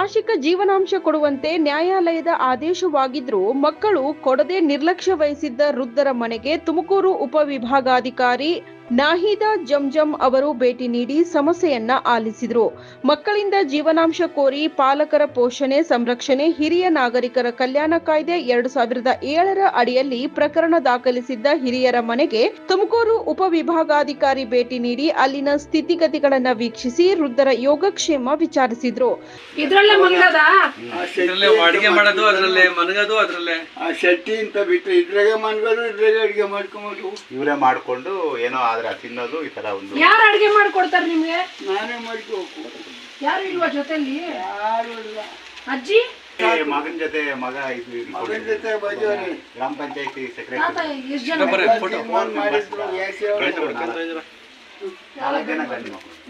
ಮಾಸಿಕ ಜೀವನಾಂಶ ಕೊಡುವಂತೆ ನ್ಯಾಯಾಲಯದ ಆದೇಶವಾಗಿದ್ರೂ ಮಕ್ಕಳು ಕೊಡದೆ ನಿರ್ಲಕ್ಷ್ಯ ವಹಿಸಿದ್ದ ವೃದ್ಧರ ಮನೆಗೆ ತುಮಕೂರು ಉಪವಿಭಾಗಾಧಿಕಾರಿ ನಾಹಿದಾ ಜಂಜಂ ಅವರು ಭೇಟಿ ನೀಡಿ ಸಮಸ್ಯೆಯನ್ನ ಆಲಿಸಿದರು. ಮಕ್ಕಳಿಂದ ಜೀವನಾಂಶ ಕೋರಿ ಪಾಲಕರ ಪೋಷಣೆ ಸಂರಕ್ಷಣೆ ಹಿರಿಯ ನಾಗರಿಕರ ಕಲ್ಯಾಣ ಕಾಯ್ದೆ 2007ರ ಅಡಿಯಲ್ಲಿ ಪ್ರಕರಣ ದಾಖಲಿಸಿದ್ದ ಹಿರಿಯರ ಮನೆಗೆ ತುಮಕೂರು ಉಪವಿಭಾಗಾಧಿಕಾರಿ ಭೇಟಿ ನೀಡಿ ಅಲ್ಲಿನ ಸ್ಥಿತಿಗತಿಗಳನ್ನ ವೀಕ್ಷಿಸಿ ವೃದ್ಧರ ಯೋಗಕ್ಷೇಮ ವಿಚಾರಿಸಿದ್ರು. ಅಡಿಗೆ ಮಾಡೋದು ಅದ್ರಲ್ಲೇ ಮನಗೋದು ಅದ್ರಲ್ಲೇ ಶೆಟ್ಟಿ ಅಂತ ಬಿಟ್ಟು ಇದ್ರಾಗೆ ಮನ್ಗೋದು ಇದ್ರಾಗೆ ಅಡಿಗೆ ಮಾಡ್ಕೊಂಬೋದು. ಇವರೇ ಮಾಡ್ಕೊಂಡು ಏನೋ ಆದ್ರೆ ತಿನ್ನೋದು ಈ ತರ ಒಂದು. ಯಾರು ಅಡಿಗೆ ಮಾಡ್ಕೊಡ್ತಾರೆ ನಿಮ್ಗೆ? ನಾನೇ ಮಾಡ್ಕೋಬೇಕು. ಯಾರು ಇಲ್ವಾ ಜೊತೆಲಿ? ಯಾರು ಇಲ್ಲ. ಅಜ್ಜಿ ಮಗನ ಜೊತೆ ಮಗ ಮಗನ ಜೊತೆ ಬಜೋರಿ ಗ್ರಾಮ ಪಂಚಾಯತಿ ಸೆಕ್ರೆಟರಿ ಎಷ್ಟು ಜನ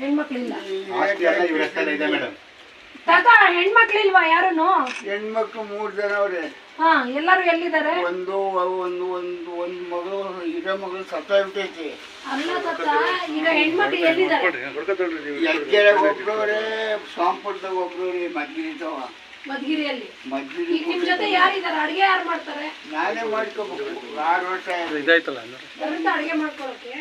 ಹೆಣ್ಮಕ್ಳಿಲ್ಲ? ಇದೆ ಮೇಡಮ್. ತಾತ ಹೆಣ್ಮಕ್ಳಿಲ್ವಾ ಯಾರೂನು? ಹೆಣ್ಮಕ್ಳು 3 ಜನ ಅವ್ರೆ. ಹಾ, ಎಲ್ಲರೂ ಎಲ್ಲಿದ್ದಾರೆ? ಒಂದು ಮಗಳು ಹಿರಿಯ ಮಗಳು ಸತ್ತೋಗ್ಬಿಟ್ಟೈತಿ. ಅಲ್ಲ ತಾತ, ಈಗ ಹೆಣ್ಮಕ್ಳು ಎಲ್ಲಿದ್ದಾರೆ? ಹೆಜ್ಜೆಗೆ ಒಬ್ರವ್ರೆ, ಸೋಂಪುರದಾಗ ಒಬ್ರವ್ರೆ, ಮದ್ಗಿರಿತಾವ ಮದ್ಗಿರಿಯಲ್ಲಿ. ಮದ್ಗಿರಿ. ಈಗ ನಿಮ್ ಜೊತೆ ಯಾರಿದ್ದಾರೆ? ಅಡಿಗೆ ಯಾರು ಮಾಡ್ತಾರೆ? ನಾನೇ ಮಾಡ್ಕೋಬೇಕು. 6 ವರ್ಷ ಇದಾಯ್ತಲ್ಲ ಯಾರಿಂದ ಅಡಿಗೆ ಮಾಡ್ಕೊಳಕ್ಕೆ?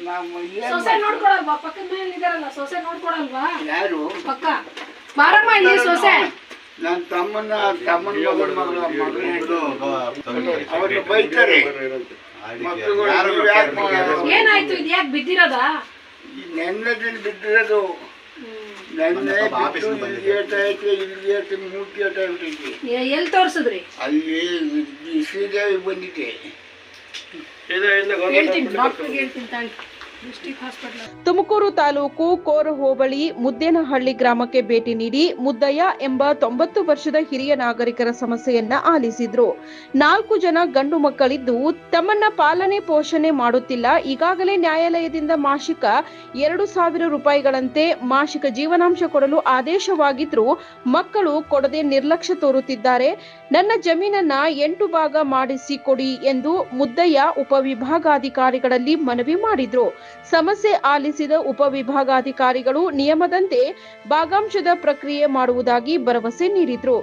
ನಮ್ಮ ಸೊಸೆ ನೋಡ್ಕೊಳಲ್ವಾ? ಪಕ್ಕದ ಮನೇಲಿ ಇದಾರಲ್ಲ, ಸೊಸೆ ನೋಡ್ಕೊಳಲ್ವಾ? ಯಾರು ಪಕ್ಕ ಬಾರಮ್ಮ ಇಲ್ಲಿ ಸೊಸೆ. ನನ್ನ ತಮ್ಮನ ಮಗಳು ಅವ್ರನ್ನ ಬೈತಾರೆ. ಏನಾಯ್ತು? ಇದು ಯಾಕೆ ಬಿದ್ದಿರೋದ? ನೆನ್ನೆ ದಿನ ಬಿದ್ದಿರೋದು. ನೆನ್ನೆ ಇಲ್ಲಿ 3 ಗೇಟ್ ಆಗ್ಬಿಟ್ಟೈತಿ. ಎಲ್ಲಿ ತೋರ್ಸಿದ್ರಿ? ಅಲ್ಲಿ ಶ್ರೀದೇವಿ ಬಂದಿದೆ. ಹೇಳ್ತೀನಿ, ಡಾಕ್ಟರ್ಗೆ ಹೇಳ್ತೀನಿ ತಾಳಿ. ತುಮಕೂರು ತಾಲೂಕು ಕೋರ ಹೋಬಳಿ ಮುದ್ದೇನಹಳ್ಳಿ ಗ್ರಾಮಕ್ಕೆ ಭೇಟಿ ನೀಡಿ ಮುದ್ದಯ್ಯ ಎಂಬ 90 ವರ್ಷದ ಹಿರಿಯ ನಾಗರಿಕರ ಸಮಸ್ಯೆಯನ್ನ ಆಲಿಸಿದ್ರು. 4 ಜನ ಗಂಡು ಮಕ್ಕಳಿದ್ದು ತಮ್ಮನ್ನ ಪಾಲನೆ ಪೋಷಣೆ ಮಾಡುತ್ತಿಲ್ಲ. ಈಗಾಗಲೇ ನ್ಯಾಯಾಲಯದಿಂದ ಮಾಸಿಕ 2,000 ರೂಪಾಯಿಗಳಂತೆ ಮಾಸಿಕ ಜೀವನಾಂಶ ಕೊಡಲು ಆದೇಶವಾಗಿದ್ರೂ ಮಕ್ಕಳು ಕೊಡದೆ ನಿರ್ಲಕ್ಷ್ಯ ತೋರುತ್ತಿದ್ದಾರೆ. ನನ್ನ ಜಮೀನನ್ನ 8 ಭಾಗ ಮಾಡಿಸಿ ಕೊಡಿ ಎಂದು ಮುದ್ದಯ್ಯ ಉಪವಿಭಾಗಾಧಿಕಾರಿಗಳಲ್ಲಿ ಮನವಿ ಮಾಡಿದ್ರು. ಸಮಸ್ಯೆ ಆಲಿಸಿದ ಉಪವಿಭಾಗಾಧಿಕಾರಿಗಳು ನಿಯಮದಂತೆ ಭಾಗಾಂಶದ ಪ್ರಕ್ರಿಯೆ ಮಾಡುವುದಾಗಿ ಭರವಸೆ ನೀಡಿದ್ರು.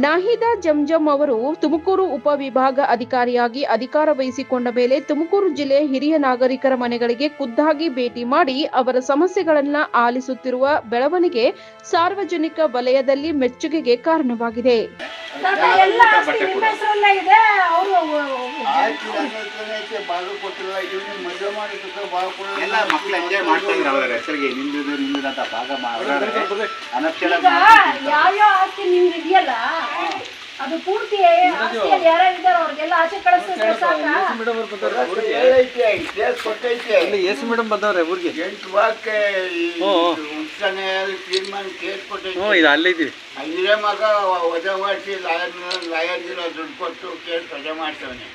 ನಾಹಿದಾ ಜಂಜಂ ಅವರು ತುಮಕೂರು ಉಪವಿಭಾಗ ಅಧಿಕಾರಿಯಾಗಿ ಅಧಿಕಾರ ವಹಿಸಿಕೊಂಡ ಮೇಲೆ ತುಮಕೂರು ಜಿಲ್ಲೆ ಹಿರಿಯ ನಾಗರಿಕರ ಮನೆಗಳಿಗೆ ಖುದ್ದಾಗಿ ಭೇಟಿ ಮಾಡಿ ಅವರ ಸಮಸ್ಯೆಗಳನ್ನ ಆಲಿಸುತ್ತಿರುವ ಬೆಳವಣಿಗೆ ಸಾರ್ವಜನಿಕ ವಲಯದಲ್ಲಿ ಮೆಚ್ಚುಗೆಗೆ ಕಾರಣವಾಗಿದೆ. ಎಲ್ಲ ಮಕ್ಕಳು ಎಂಜಾಯ್ ಮಾಡ್ತಾ ಇದ್ರು ಅವರ ಹೆಸರಿಗೆ ನಿಂದು ಅಂತ ಭಾಗ ಯಾವ್ಯಾವ ಆಸ್ತಿ ನಿಮ್ಗೆ ಇದೆಯಲ್ಲ ಅದು ಪೂರ್ತಿ ಯಾರ್ಯಾರಿದ್ದಾರೋ ಅವ್ರಿಗೆಲ್ಲ ಆಚೆ ಕಳಿಸಿದ್ರೆ ಸಾಕ? ಎಸ್ ಮೇಡಮ್ ಬಂದವ್ರೆ ಊರಿಗೆ. 8 ಭಾಗಕ್ಕೆ ತೀರ್ಮಾನ ಕೇಸ್ ಕೊಟ್ಟೈತಿ. ಇದು ಅಲ್ಲೇ ಇದೀವಿ. ಅಲ್ಲಿರೇ ಮಗ ವಜಾ ಮಾಡಿಸಿ ಲಾಯರ್ಗಿರ ದುಡ್ಡು ಕೊಟ್ಟು ಕೇಸ್ ವಜಾ ಮಾಡ್ತವನೆ.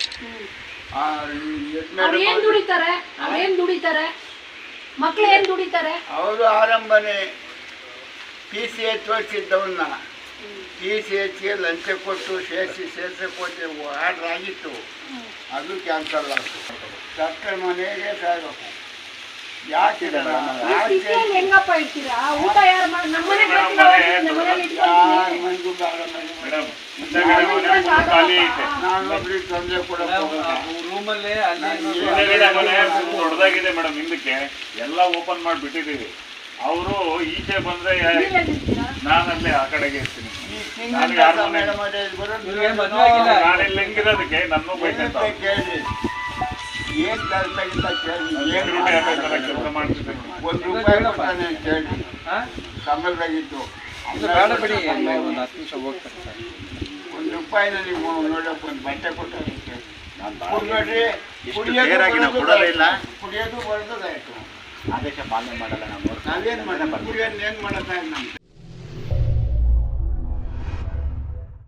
ಏನ್ ದುಡಿತಾರೆ? ಅವೇನ್ ದುಡಿತಾರೆ? ಮಕ್ಳು ಏನ್ ದುಡಿತಾರೆ? ಅವರು ಆರಂಭನೆ PCH ತೋರಿಸಿದ್ದವನ್ನ PCHಗೆ ಲಂಚ ಕೊಟ್ಟು ಸೇರಿಸಿ ಕೊಟ್ಟು ಆರ್ಡರ್ ಆಗಿತ್ತು. ಅದು ಕ್ಯಾನ್ಸಲ್ ಆಯಿತು. ಸರ್ಕಾರ ಮನೆಗೆ ಸಾಗಬೇಕು. ಯಾಕೆ ಹೆಂಗಪ್ಪ ಇರ್ತೀರಾ? ಊಟ ಯಾರು ಮಾಡಿ? ನಮ್ಮನೆ ನಾನೊಬ್ರಿಗೆ ತೊಂದರೆ ಕೊಡಬೇಕು. ರೂಮಲ್ಲಿ ದೊಡ್ಡದಾಗಿದೆ ಮೇಡಮ್. ಹಿಂದಕ್ಕೆ ಎಲ್ಲ ಓಪನ್ ಮಾಡಿಬಿಟ್ಟಿದ್ದೀವಿ. ಅವರು ಈಚೆ ಬಂದ್ರೆ ನಾನಲ್ಲೇ ಆ ಕಡೆಗೆ ಇರ್ತೀನಿ. ನಾನೆಲ್ಲ ಹೆಂಗಿರೋದಕ್ಕೆ ನನ್ನ ಬೇಕಂತ ಕೇಳಿ ಏನ್ ಕೆಲಸ ಕೆಲಸ ಮಾಡ್ತಿದ್ದೆ. 1 ರೂಪಾಯಿ ಕೊಡ್ತಾನೆ ಕೇಳಿ. ಕಮಲ್ದಾಗಿತ್ತು ಬೇಡ ಬಿಡಿ, ಒಂದು 10 ನಿಮಿಷ ಹೋಗ್ತಾರೆ ಸರ್. 1 ರೂಪಾಯಿನ ನೀವು ನೋಡಕ್ಕೆ ಒಂದು ಬಟ್ಟೆ ಕೊಟ್ಟಾರೆ. ಕುಡಿಯೋದು ಬರ್ತದಾಯ್ತು. ಆದೇಶ ಪಾಲನೆ ಮಾಡಲ್ಲ ನಾವು. ನಾವೇನ್ ಮಾಡೋಣ? ಕುಡಿಯೋದು ಏನ್ ಮಾಡೋದ? ನಮ್ಗೆ